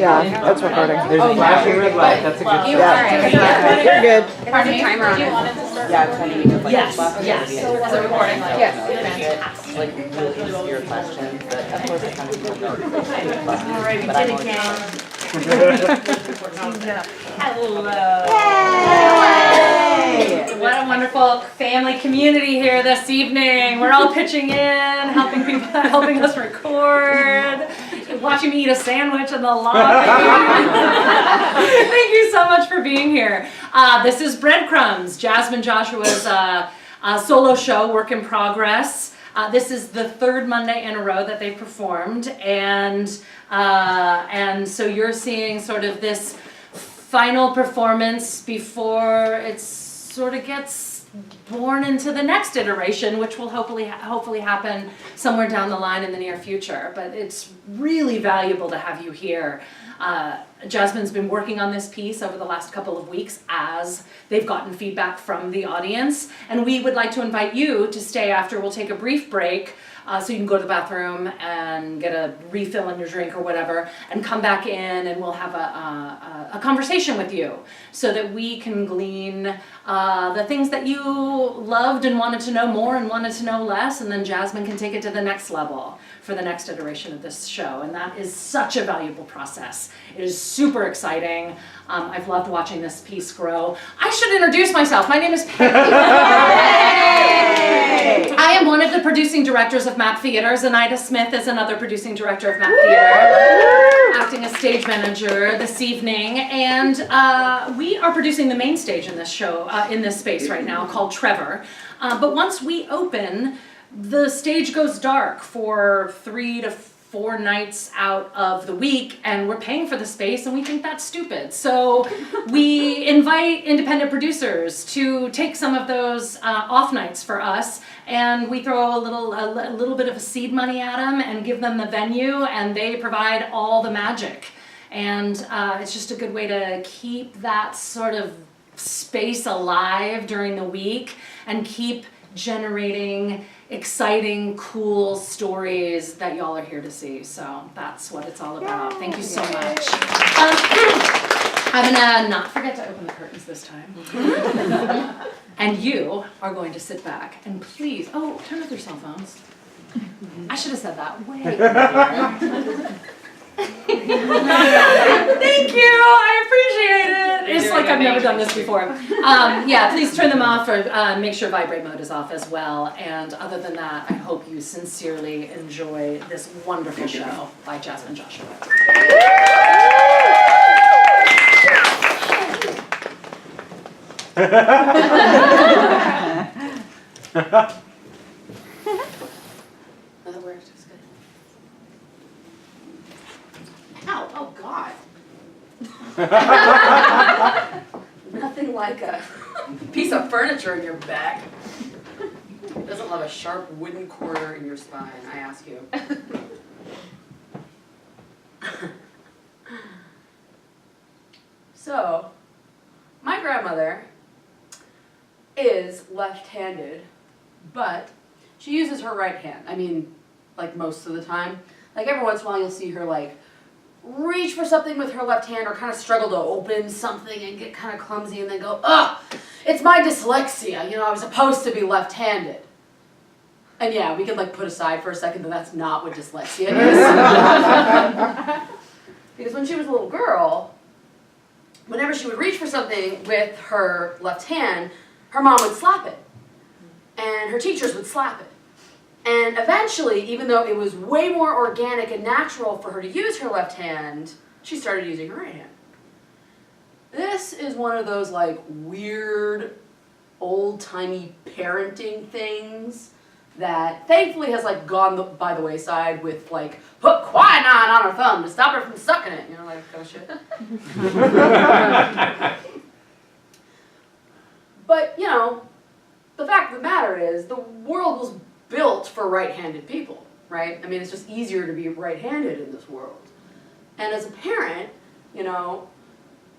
Yeah, that's recording. There's a flashing red light. That's a good sign. Yeah, you're good. There's a timer on it. Yeah, 20 minutes. Like, Yes, last yes. minute. So is it recording? Yes. Like really easier questions, but of course it's kind of people know. Alright, we But did I'm it again. Hello. Yay! What a wonderful family community here this evening. We're all pitching in, helping people, helping us record, watching me eat a sandwich in the lobby. Thank you so much for being here. This is Breadcrumbs, Jasmine Joshua's solo show, work in progress. This is the third Monday in a row that they've performed, and so you're seeing sort of this final performance before it sort of gets born into the next iteration, which will hopefully happen somewhere down the line in the near future. But it's really valuable to have you here. Jasmine's been working on this piece over the last couple of weeks as they've gotten feedback from the audience, and we would like to invite you to stay after. We'll take a brief break so you can go to the bathroom and get a refill on your drink or whatever, and come back in and we'll have a conversation with you so that we can glean the things that you loved and wanted to know more and wanted to know less, and then Jasmine can take it to the next level for the next iteration of this show, and that is such a valuable process. It is super exciting. I've loved watching this piece grow. I should introduce myself. My name is Peggy. I am one of the producing directors of MAP Theaters, and Ida Smith is another producing director of MAP Theater, acting as stage manager this evening, and we are producing the main stage in this show, in this space right now, called Trevor. But once we open, the stage goes dark for 3 to 4 nights out of the week, and we're paying for the space, and we think that's stupid. So we invite independent producers to take some of those off nights for us, and we throw a little bit of seed money at them and give them the venue, and they provide all the magic. And it's just a good way to keep that sort of space alive during the week and keep generating exciting, cool stories that y'all are here to see. So that's what it's all about. Thank you so much. I'm gonna not forget to open the curtains this time. And you are going to sit back and please, turn off your cell phones. I should have said that way earlier. Thank you, I appreciate it. It's like I've never done this before. Yeah, please turn them off, or make sure vibrate mode is off as well. And other than that, I hope you sincerely enjoy this wonderful show by Jasmine Joshua. That worked. It's good. Ow! Oh God! Nothing like a piece of furniture in your back. Doesn't love a sharp wooden quarter in your spine, I ask you. So, my grandmother is left-handed, but she uses her right hand. I mean, like most of the time. Like every once in a while you'll see her like reach for something with her left hand or kind of struggle to open something and get kind of clumsy and then go, ugh, it's my dyslexia, you know, I was supposed to be left-handed. And yeah, we could like put aside for a second that that's not what dyslexia is. Because when she was a little girl, whenever she would reach for something with her left hand, her mom would slap it. And her teachers would slap it. And eventually, even though it was way more organic and natural for her to use her left hand, she started using her right hand. This is one of those like weird, old-timey parenting things that thankfully has like gone by the wayside with like, put quinine on her thumb to stop her from sucking it. You know, like, oh shit. But, you know, the fact of the matter is the world was built for right-handed people, right? I mean, it's just easier to be right-handed in this world. And as a parent, you know,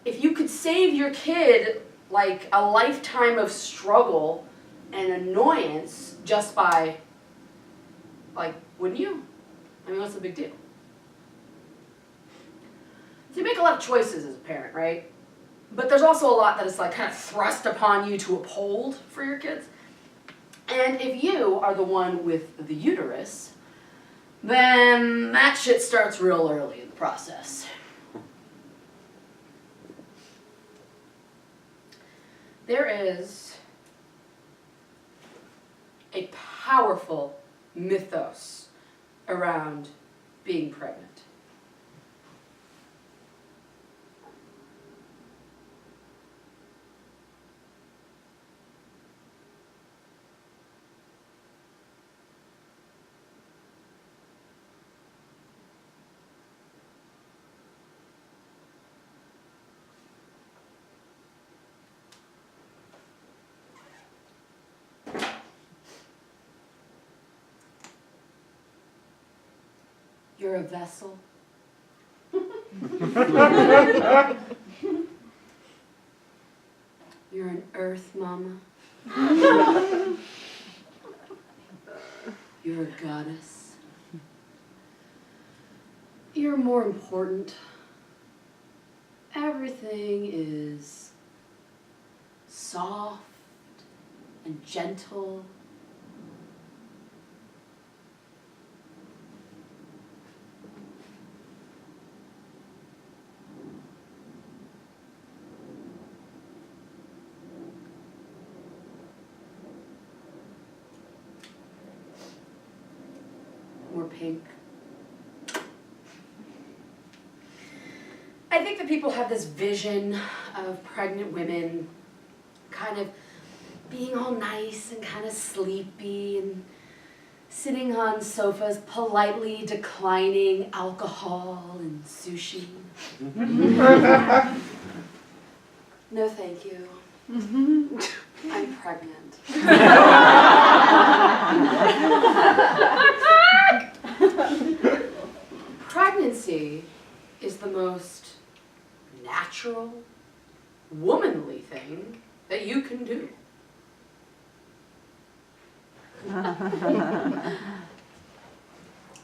if you could save your kid like a lifetime of struggle and annoyance just by, like, wouldn't you? I mean, what's the big deal? So you make a lot of choices as a parent, right? But there's also a lot that is like kind of thrust upon you to uphold for your kids. And if you are the one with the uterus, then that shit starts real early in the process. There is a powerful mythos around being pregnant. You're a vessel. You're an earth mama. You're a goddess. You're more important. Everything is soft and gentle. More pink. I think that people have this vision of pregnant women kind of being all nice and kind of sleepy and sitting on sofas politely declining alcohol and sushi. No, thank you. I'm pregnant. Pregnancy is the most natural, womanly thing that you can do.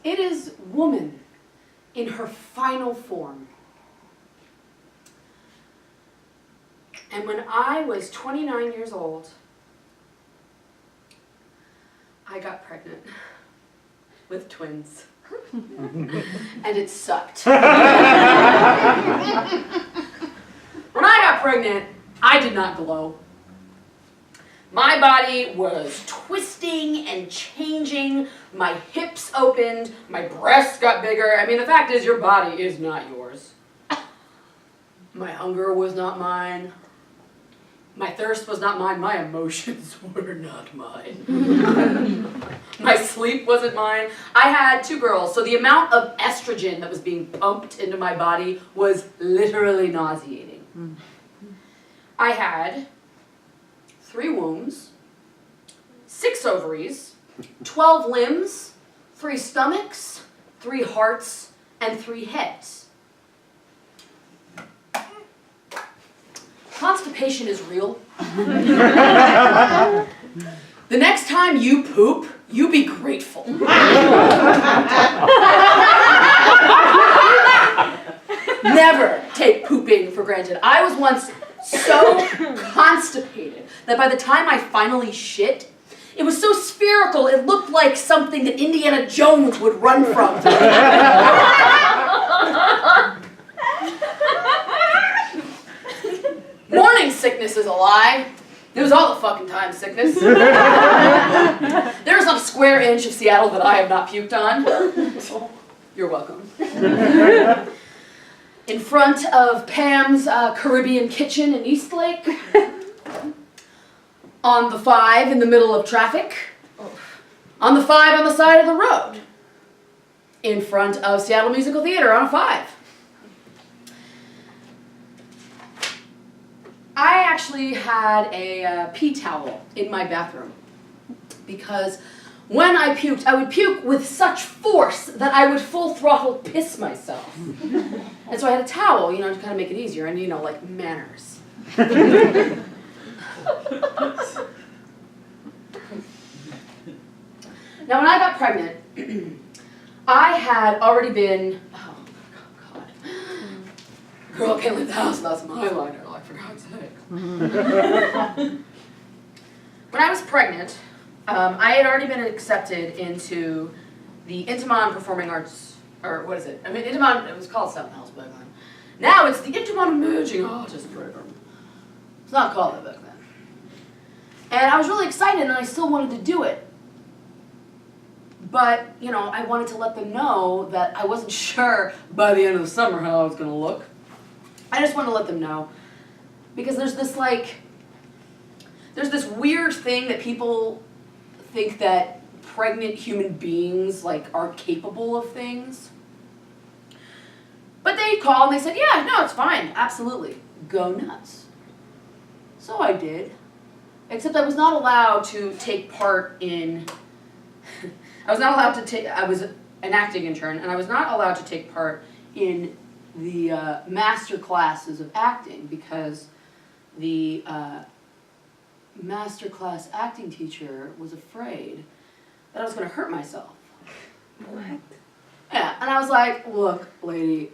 It is woman in her final form. And when I was 29 years old, I got pregnant with twins. And it sucked. When I got pregnant, I did not glow. My body was twisting and changing. My hips opened. My breasts got bigger. I mean, the fact is, your body is not yours. My hunger was not mine. My thirst was not mine. My emotions were not mine. My sleep wasn't mine. I had 2 girls, so the amount of estrogen that was being pumped into my body was literally nauseating. I had 3 wombs, 6 ovaries, 12 limbs, 3 stomachs, 3 hearts, and 3 heads. Constipation is real. The next time you poop, you be grateful. Never take pooping for granted. I was once so constipated that by the time I finally shit, it was so spherical it looked like something that Indiana Jones would run from. Morning sickness is a lie. It was all the fucking time sickness. There's not a square inch of Seattle that I have not puked on. You're welcome. In front of Pam's Caribbean Kitchen in Eastlake. On the 5 in the middle of traffic. On the 5 on the side of the road. In front of Seattle Musical Theater on a 5. I actually had a pee towel in my bathroom because when I puked, I would puke with such force that I would full throttle piss myself. And so I had a towel, to kind of make it easier and, like manners. Now, when I got pregnant, I had already been, girl can't leave the house, that's my liner, like, for God's sake. When I was pregnant, I had already been accepted into the Intiman Performing Arts, or what is it? I mean, Intiman, it was called something else back then. Now it's the Intiman Emerging Artist Program. It's not called that back then. And I was really excited and I still wanted to do it. But, you know, I wanted to let them know that I wasn't sure by the end of the summer how I was going to look. I just wanted to let them know. Because there's this, like, there's this weird thing that people think that pregnant human beings, like, are capable of things. But they called and they said, yeah, no, it's fine, absolutely. Go nuts. So I did. Except I was not allowed to take part in... I was not allowed to take... I was an acting intern, and I was not allowed to take part in the master classes of acting because the master class acting teacher was afraid that I was going to hurt myself. What? Yeah, and I was like, look, lady,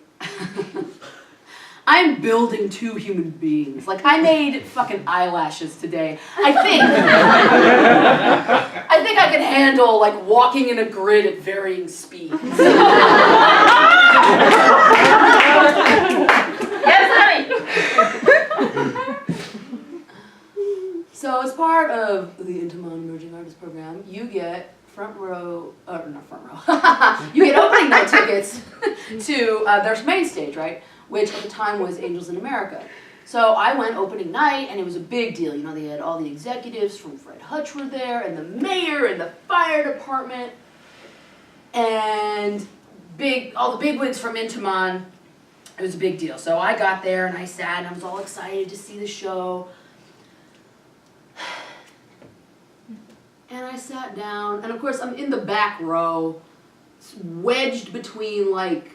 I'm building two human beings. Like, I made fucking eyelashes today. I think I can handle, like, walking in a grid at varying speeds. Yes, honey! So as part of the Intiman Emerging Artist Program, you get front row, not front row, you get opening night tickets to their main stage, right? Which at the time was Angels in America. So I went opening night, and it was a big deal. You know, they had all the executives from Fred Hutch were there, and the mayor, and the fire department, and all the bigwigs from Intiman. It was a big deal. So I got there, and I sat, and I was all excited to see the show. And I sat down, and of course I'm in the back row, wedged between, like,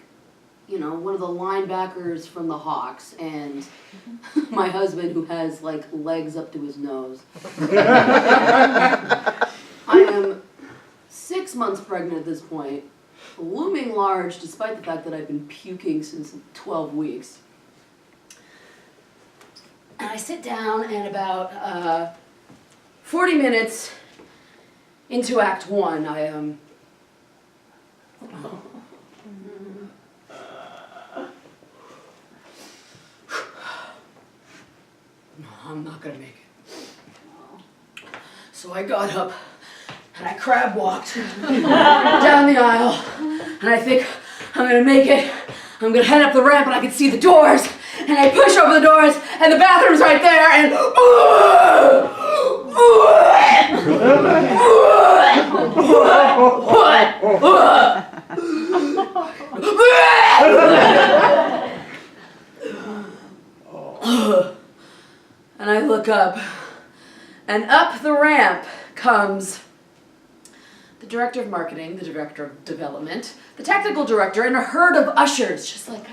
you know, one of the linebackers from the Hawks and my husband who has, like, legs up to his nose. I am 6 months pregnant at this point, looming large despite the fact that I've been puking since 12 weeks. And I sit down, and about 40 minutes into Act 1, I'm not gonna make it. So I got up and I crab walked down the aisle, and I think I'm gonna make it. I'm gonna head up the ramp, and I can see the doors, and I push over the doors, and the bathroom's right there, and and I look up, and up the ramp comes the director of marketing, the director of development, the technical director, and a herd of ushers, just like...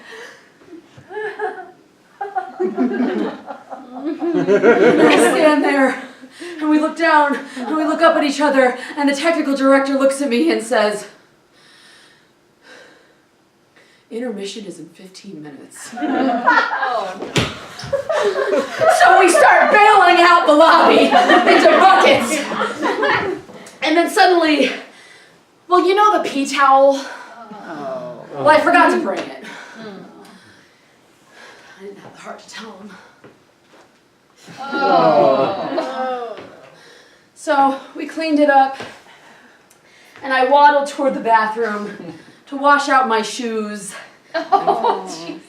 And I stand there, and we look down, and we look up at each other, and the technical director looks at me and says, intermission is in 15 minutes. Oh, no. So we start bailing out the lobby into buckets. And then suddenly, well, you know the pee towel? Oh. Well, I forgot to bring it. I didn't have the heart to tell him. Oh. So we cleaned it up, and I waddled toward the bathroom to wash out my shoes Oh, jeez.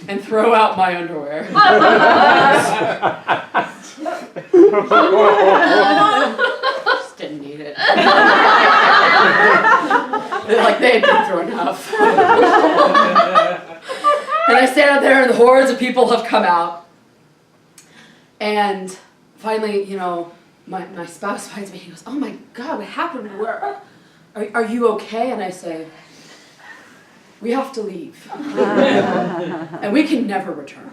and throw out my underwear. Just didn't need it. Like they had been through enough. And I stand up there, and the hordes of people have come out. And finally, you know, my spouse finds me. He goes, "Oh my God, what happened? Where are you okay?" And I say, "We have to leave, and we can never return."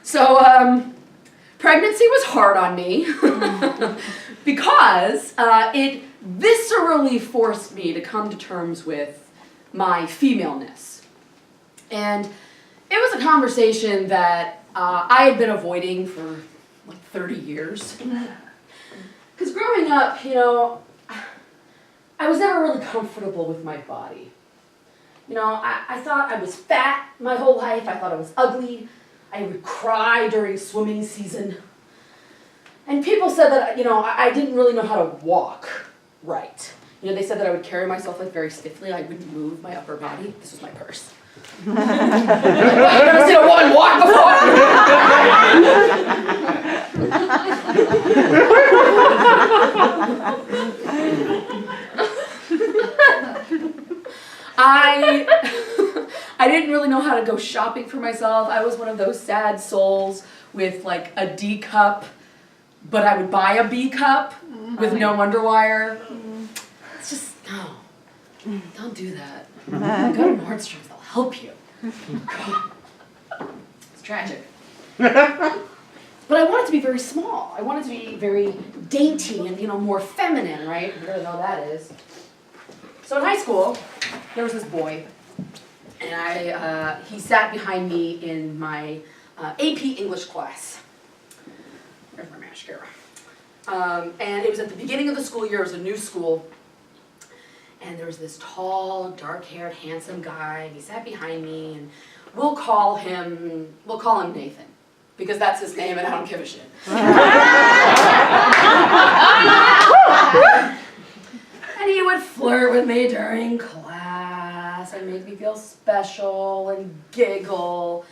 So, pregnancy was hard on me because it viscerally forced me to come to terms with my femaleness. And it was a conversation that I had been avoiding for like 30 years. Because growing up, you know, I was never really comfortable with my body. You know, I thought I was fat my whole life. I thought I was ugly. I would cry during swimming season. And people said that, you know, I didn't really know how to walk right. You know, they said that I would carry myself like very stiffly. I wouldn't move my upper body. This was my purse. I've never seen a woman walk before. I didn't really know how to go shopping for myself. I was one of those sad souls with like a D cup, but I would buy a B cup with no underwire. It's just, no, don't do that. Go to Nordstrom's, they'll help you. It's tragic. But I wanted to be very small. I wanted to be very dainty and, you know, more feminine, right? You really know what that is. So in high school, there was this boy, and he sat behind me in my AP English class. There's my mascara. And it was at the beginning of the school year. It was a new school. And there was this tall, dark-haired, handsome guy, and he sat behind me, and we'll call him Nathan, because that's his name, and I don't give a shit. And he would flirt with me during class and make me feel special and giggle.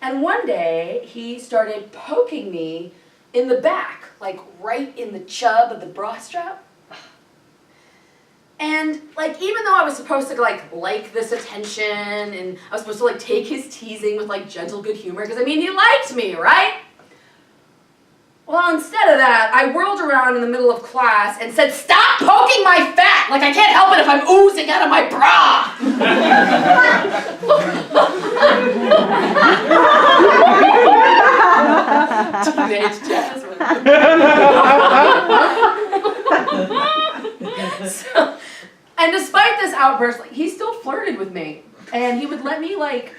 And one day, he started poking me in the back, like right in the chub of the bra strap. And like, even though I was supposed to like this attention, and I was supposed to like take his teasing with like gentle good humor, because I mean, he liked me, right? Well, instead of that, I whirled around in the middle of class and said, "Stop poking my fat! Like I can't help it if I'm oozing out of my bra!" Teenage Jasmine. And despite this outburst, like, he still flirted with me. And he would let me, like,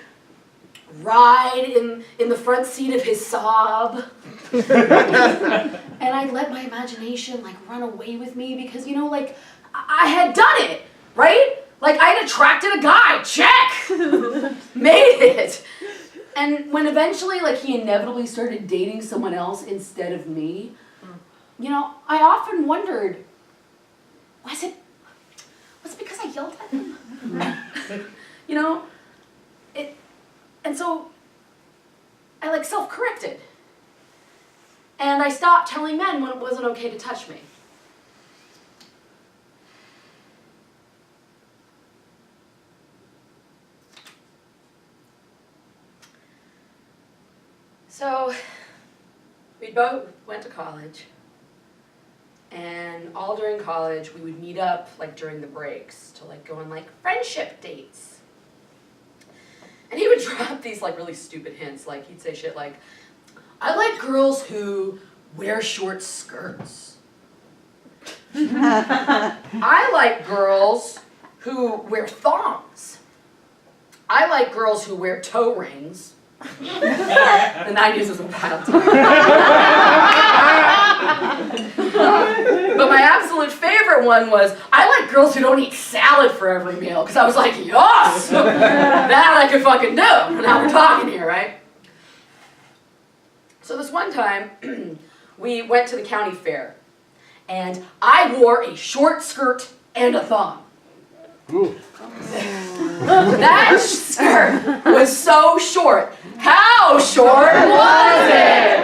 ride in the front seat of his Saab. And I'd let my imagination, like, run away with me because, you know, like, I had done it, right? Like, I had attracted a guy. Check! Made it. And when eventually, like, he inevitably started dating someone else instead of me, you know, I often wondered, was it because I yelled at him? You know? And so I like self-corrected. And I stopped telling men when it wasn't okay to touch me. So we both went to college. And all during college, we would meet up like during the breaks to like go on like friendship dates. And he would drop these like really stupid hints. Like he'd say shit like, "I like girls who wear short skirts. I like girls who wear thongs. I like girls who wear toe rings." The 90s was a wild time. But my absolute favorite one was, "I like girls who don't eat salad for every meal," because I was like, yes! That I could fucking do. Now we're talking here, right? So this one time, we went to the county fair, and I wore a short skirt and a thong. Ooh. That skirt was so short. How short was it?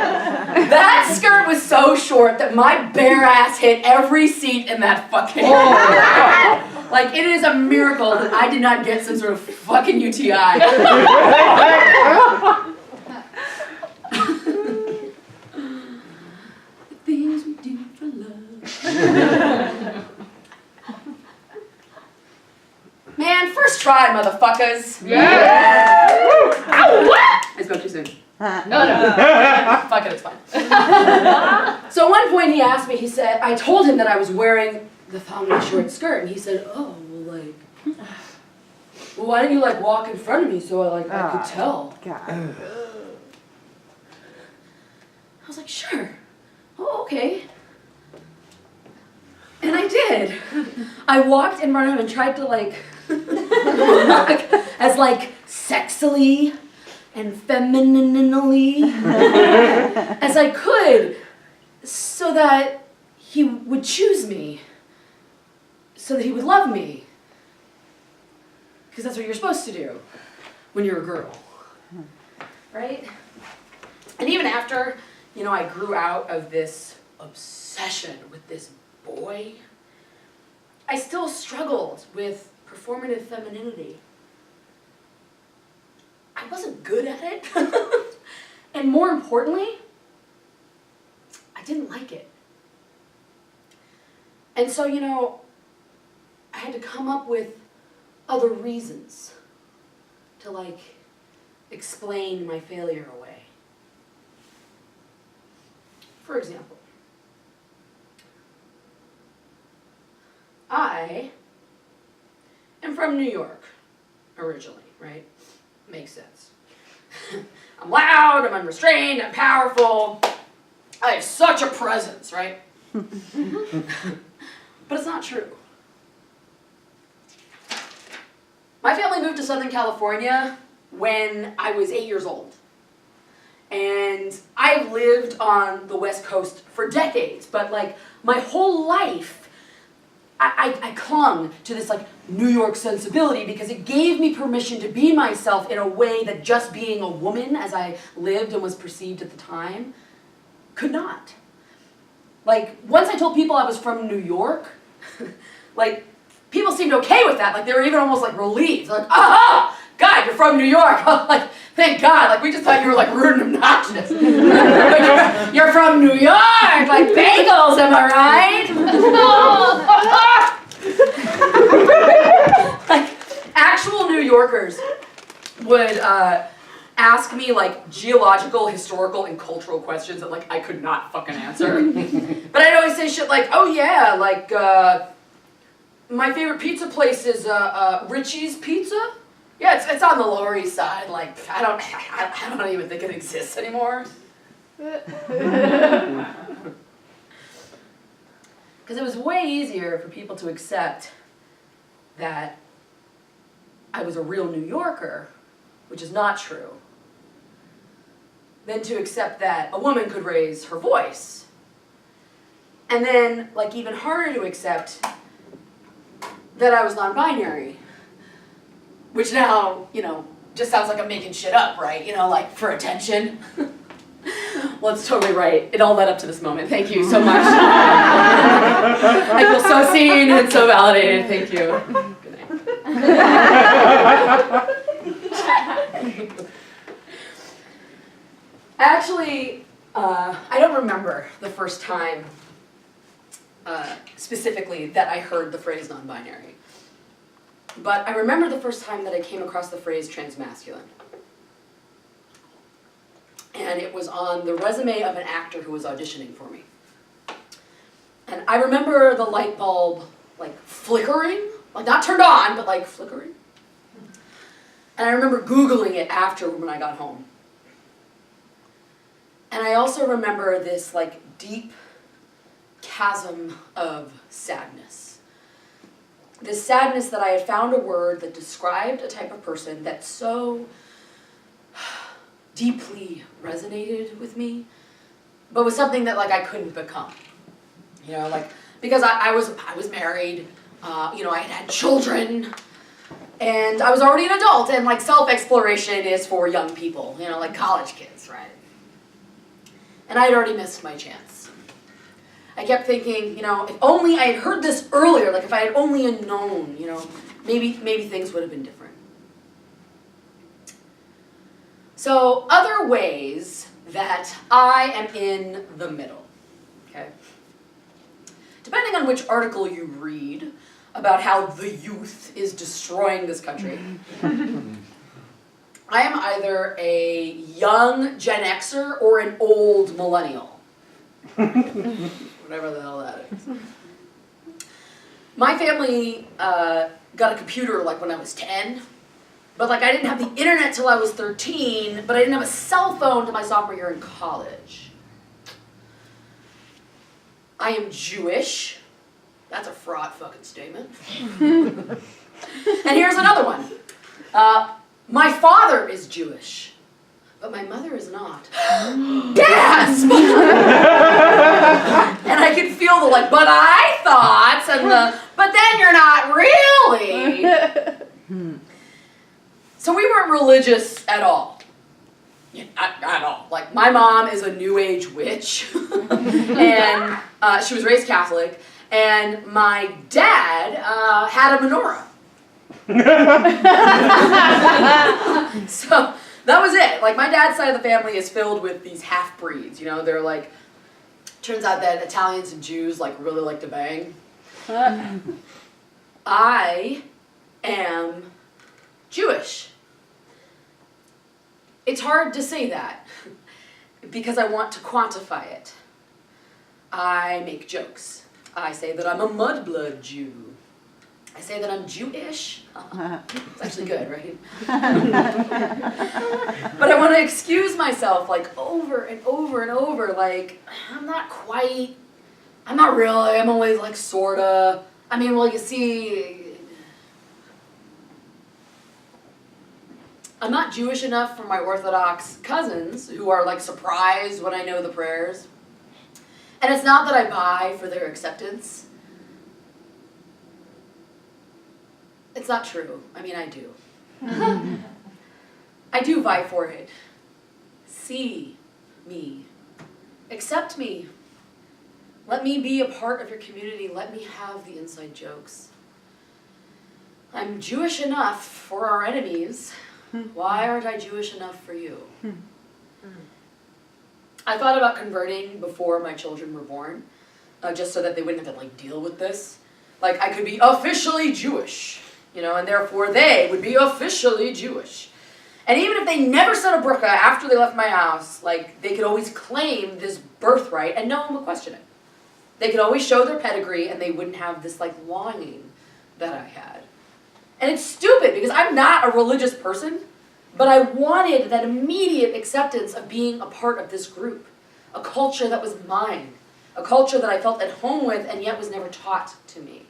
That skirt was so short that my bare ass hit every seat in that fucking Like, it is a miracle that I did not get some sort of fucking UTI. The things we do for love. Man, first try, motherfuckers. Yeah. Ow, what? I spoke too soon. No. Fuck it, it's fine. So at one point he asked me, he said, I told him that I was wearing the thong and short skirt, and he said, oh, well, like, well, why didn't you, like, walk in front of me so I could tell? God. I was like, sure. Oh, okay. And I did. I walked in front of him and tried to, like, walk as, like, sexily and femininely as I could, so that he would choose me, so that he would love me. Because that's what you're supposed to do when you're a girl, right? And even after, you know, I grew out of this obsession with this boy, I still struggled with performative femininity. I wasn't good at it. And more importantly, I didn't like it. And so, you know, I had to come up with other reasons to, like, explain my failure away. For example, I am from New York originally, right? Makes sense. I'm loud, I'm unrestrained, I'm powerful. I have such a presence, right? But it's not true. My family moved to Southern California when I was 8 years old. And I've lived on the West Coast for decades, but like my whole life, I clung to this like New York sensibility because it gave me permission to be myself in a way that just being a woman as I lived and was perceived at the time could not. Like once I told people I was from New York, like people seemed okay with that. Like they were even almost like relieved. Like, aha, God, you're from New York. Like, thank God. Like we just thought you were like rude and obnoxious. Like, you're from New York. Like bagels, am I right? Like actual New Yorkers would ask me like geological, historical, and cultural questions that like I could not fucking answer. But I'd always say shit like, oh yeah, like my favorite pizza place is Richie's Pizza. Yeah, it's on the Lower East Side. Like I don't even think it exists anymore. Because it was way easier for people to accept that I was a real New Yorker, which is not true, than to accept that a woman could raise her voice. And then, like, even harder to accept that I was non-binary, which now, you know, just sounds like I'm making shit up, right? You know, like, for attention. Well, it's totally right. It all led up to this moment. Thank you so much. I feel so seen and so validated. Thank you. Good night. Actually, I don't remember the first time specifically that I heard the phrase non-binary. But I remember the first time that I came across the phrase transmasculine. And it was on the resume of an actor who was auditioning for me. And I remember the light bulb, like, flickering. Like, not turned on, but, like, flickering. And I remember Googling it after when I got home. And I also remember this, like, deep chasm of sadness. This sadness that I had found a word that described a type of person that so deeply resonated with me, but was something that like I couldn't become. You know, like because I was married, you know, I had children, and I was already an adult, and like self-exploration is for young people, you know, like college kids, right? And I had already missed my chance. I kept thinking, you know, if only I had heard this earlier, like if I had only known, you know, maybe things would have been different. So, other ways that I am in the middle, okay? Depending on which article you read about how the youth is destroying this country, I am either a young Gen Xer or an old millennial. Whatever the hell that is. My family got a computer like when I was 10, but like I didn't have the internet till I was 13, but I didn't have a cell phone till my sophomore year in college. I am Jewish. That's a fraud fucking statement. And here's another one. My father is Jewish, but my mother is not. Gasp! And I could feel the like, but I thought, and the, but then you're not really. So we weren't religious at all. Yeah, at all. Like, my mom is a New Age witch, and she was raised Catholic, and my dad had a menorah. So that was it. Like, my dad's side of the family is filled with these half-breeds, you know, they're like, turns out that Italians and Jews like really like to bang. I am Jewish. It's hard to say that because I want to quantify it. I make jokes. I say that I'm a mudblood Jew. I say that I'm Jewish. It's actually good, right? But I want to excuse myself like over and over and over. Like, I'm not really, I'm always like sorta. I mean, well, you see, I'm not Jewish enough for my Orthodox cousins who are like surprised when I know the prayers. And it's not that I vie for their acceptance. It's not true. I mean, I do. I do vie for it. See me. Accept me. Let me be a part of your community. Let me have the inside jokes. I'm Jewish enough for our enemies. Why aren't I Jewish enough for you? I thought about converting before my children were born, just so that they wouldn't have to like deal with this. Like, I could be officially Jewish, you know, and therefore they would be officially Jewish. And even if they never said a burqa after they left my house, like, they could always claim this birthright and no one would question it. They could always show their pedigree and they wouldn't have this like longing that I had. And it's stupid because I'm not a religious person, but I wanted that immediate acceptance of being a part of this group, a culture that was mine, a culture that I felt at home with and yet was never taught to me.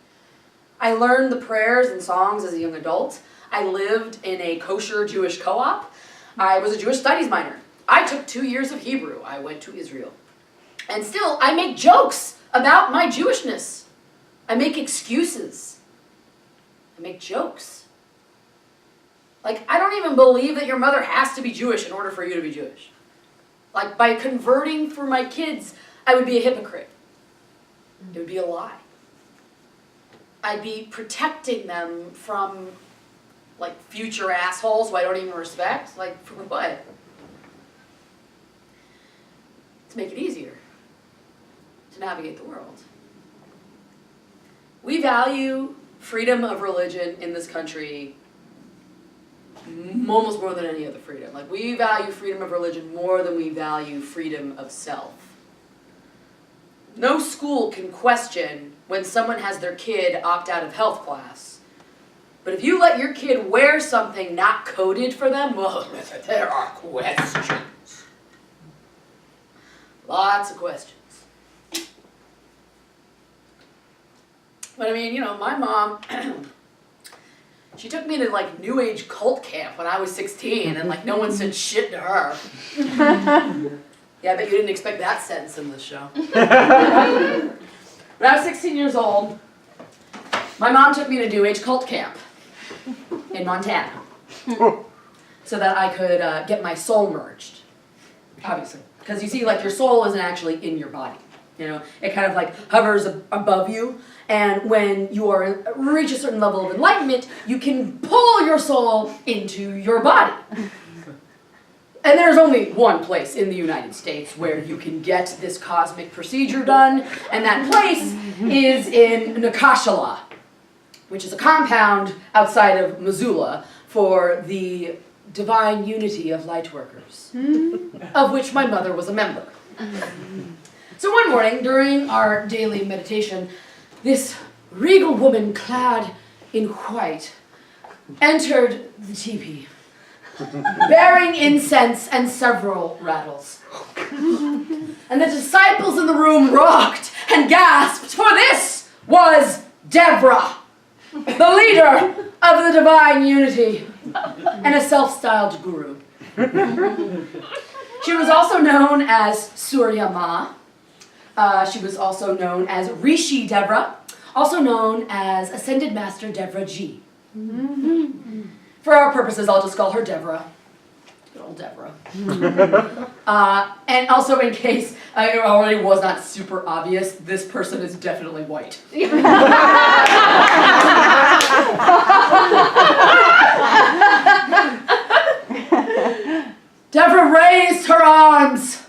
I learned the prayers and songs as a young adult. I lived in a kosher Jewish co-op. I was a Jewish studies minor. I took 2 years of Hebrew. I went to Israel. And still, I make jokes about my Jewishness. I make excuses. I make jokes. Like, I don't even believe that your mother has to be Jewish in order for you to be Jewish. Like, by converting for my kids, I would be a hypocrite. It would be a lie. I'd be protecting them from, like, future assholes who I don't even respect. Like, for what? To make it easier to navigate the world. We value freedom of religion in this country almost more than any other freedom. Like, we value freedom of religion more than we value freedom of self. No school can question when someone has their kid opt out of health class. But if you let your kid wear something not coded for them, well, there are questions. Lots of questions. But I mean, you know, my mom, she took me to like New Age cult camp when I was 16 and like no one said shit to her. Yeah, I bet you didn't expect that sentence in this show. When I was 16 years old, my mom took me to New Age cult camp in Montana so that I could get my soul merged, obviously. Because you see, like, your soul isn't actually in your body. You know, it kind of like hovers above you, and when you reach a certain level of enlightenment, you can pull your soul into your body. And there's only one place in the United States where you can get this cosmic procedure done, and that place is in Nakashala, which is a compound outside of Missoula for the Divine Unity of Light Workers, of which my mother was a member. So one morning, during our daily meditation, this regal woman clad in white entered the teepee, bearing incense and several rattles. And the disciples in the room rocked and gasped, for this was Deborah, the leader of the divine unity, and a self-styled guru. She was also known as Surya Ma. She was also known as Rishi Deborah, also known as Ascended Master Deborah G. For our purposes, I'll just call her Deborah. Good old Deborah. And also, in case it already was not super obvious, this person is definitely white. Deborah raised her arms,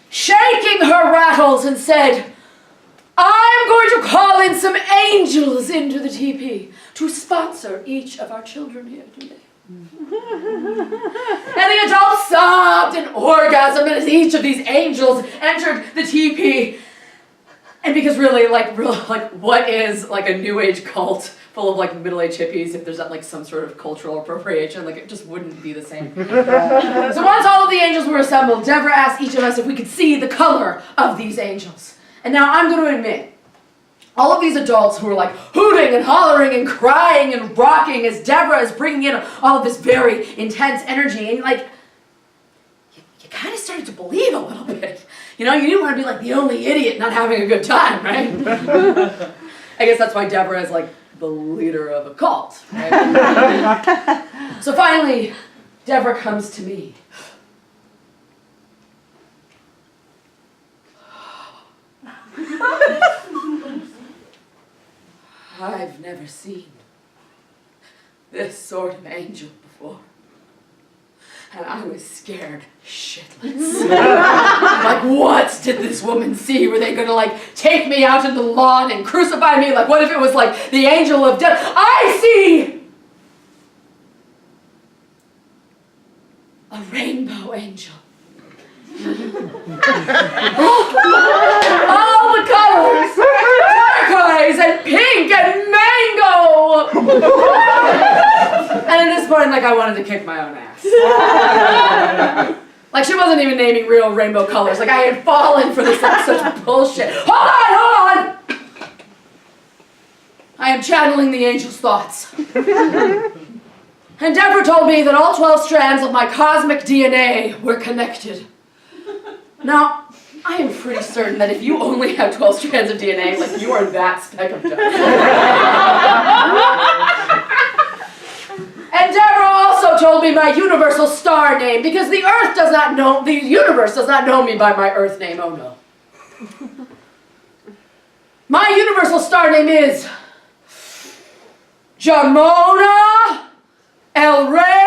shaking her rattles, and said, I'm going to call in some angels into the teepee to sponsor each of our children here today. And the adults sobbed and orgasmed as each of these angels entered the teepee. And because really, what is like a new age cult full of like middle-aged hippies if there's not like some sort of cultural appropriation? Like it just wouldn't be the same. So once all of the angels were assembled, Deborah asked each of us if we could see the color of these angels. And now I'm going to admit, all of these adults who are like hooting and hollering and crying and rocking as Deborah is bringing in all of this very intense energy, and like, you kind of started to believe a little bit. You know, you didn't want to be like the only idiot not having a good time, right? I guess that's why Deborah is like the leader of a cult, right? So finally, Deborah comes to me. I've never seen this sort of angel before. And I was scared shitless. Like, what did this woman see? Were they gonna like take me out in the lawn and crucify me? Like, what if it was like the angel of death? I see a rainbow angel. All the colors, turquoise and pink and mango. And at this point, like, I wanted to kick my own ass. Like, she wasn't even naming real rainbow colors. Like, I had fallen for this like such bullshit. Hold on. I am channeling the angel's thoughts. And Deborah told me that all 12 strands of my cosmic DNA were connected. Now, I am pretty certain that if you only have 12 strands of DNA, like, you are that speck of dust. And Deborah also told me my universal star name, because the universe does not know me by my earth name, oh no. My universal star name is Jamona El Rey